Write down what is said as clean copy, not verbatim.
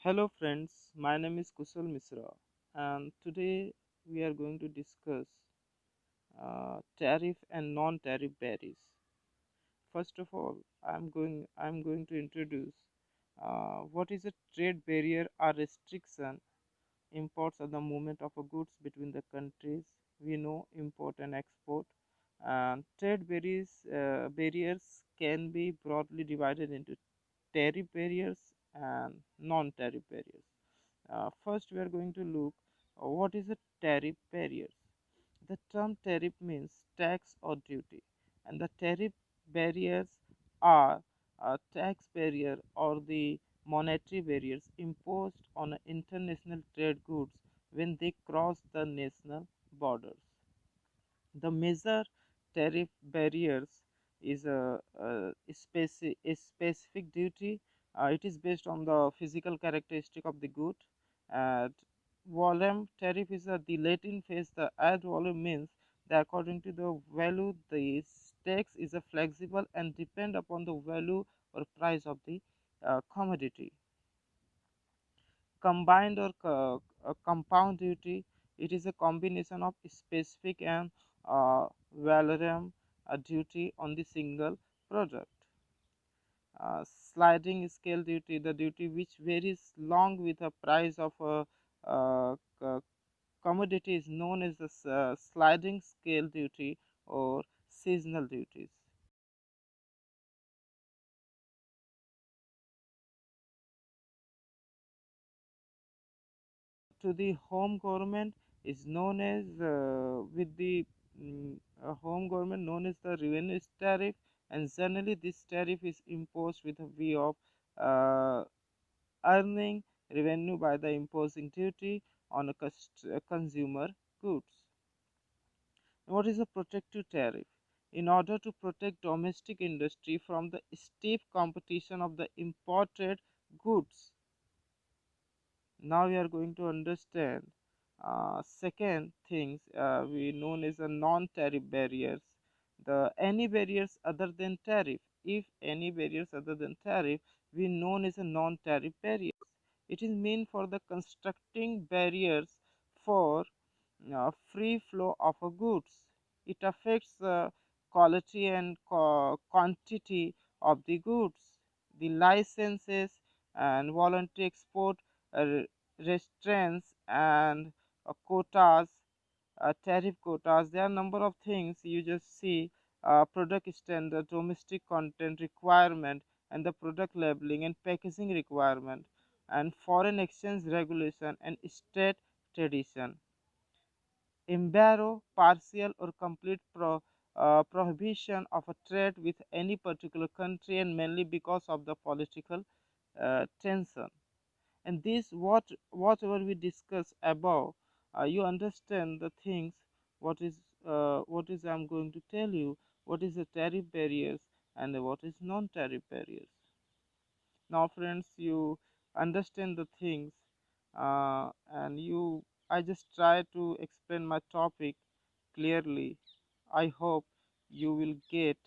Hello friends, my name is Kusal Misra and today we are going to discuss tariff and non-tariff barriers. First of all, I'm going to introduce what is a trade barrier or restriction. Imports are the movement of a goods between the countries. We know import and export. And trade barriers can be broadly divided into tariff barriers and non-tariff barriers. First, we are going to look what is a tariff barrier. The term tariff means tax or duty, and the tariff barriers are a tax barrier or the monetary barriers imposed on international trade goods when they cross the national borders. The major tariff barriers is a specific duty. It is based on the physical characteristic of the good. And volume tariff is the Latin phrase. The ad volume means that according to the value, the tax is a flexible and depend upon the value or price of the commodity. Combined or compound duty, it is a combination of specific and valorem duty on the single product. Sliding scale duty, the duty which varies along with the price of a commodity, is known as the sliding scale duty or seasonal duties. To the home government is known as with the home government known as the revenue tariff, and generally this tariff is imposed with a view of uh, earning revenue by the imposing duty on a consumer goods. What is a protective tariff? In order to protect domestic industry from the stiff competition of the imported goods, now we are going to understand second things we known as a non-tariff barriers. The any barriers other than tariff, if any barriers other than tariff, we known as a non-tariff barriers. It is meant for the constructing barriers for free flow of goods. It affects the quality and quantity of the goods. The licenses and voluntary export uh, restraints and quotas, tariff quotas. There are number of things you just see. Product standard, domestic content requirement, and the product labeling and packaging requirement, and foreign exchange regulation and state tradition. Embargo, partial or complete prohibition of a trade with any particular country, and mainly because of the political tension. And this whatever we discuss above, you understand the things. What is I'm going to tell you, what is the tariff barriers and what is non-tariff barriers. Now friends, you understand the things, and you I just try to explain my topic clearly. I hope you will get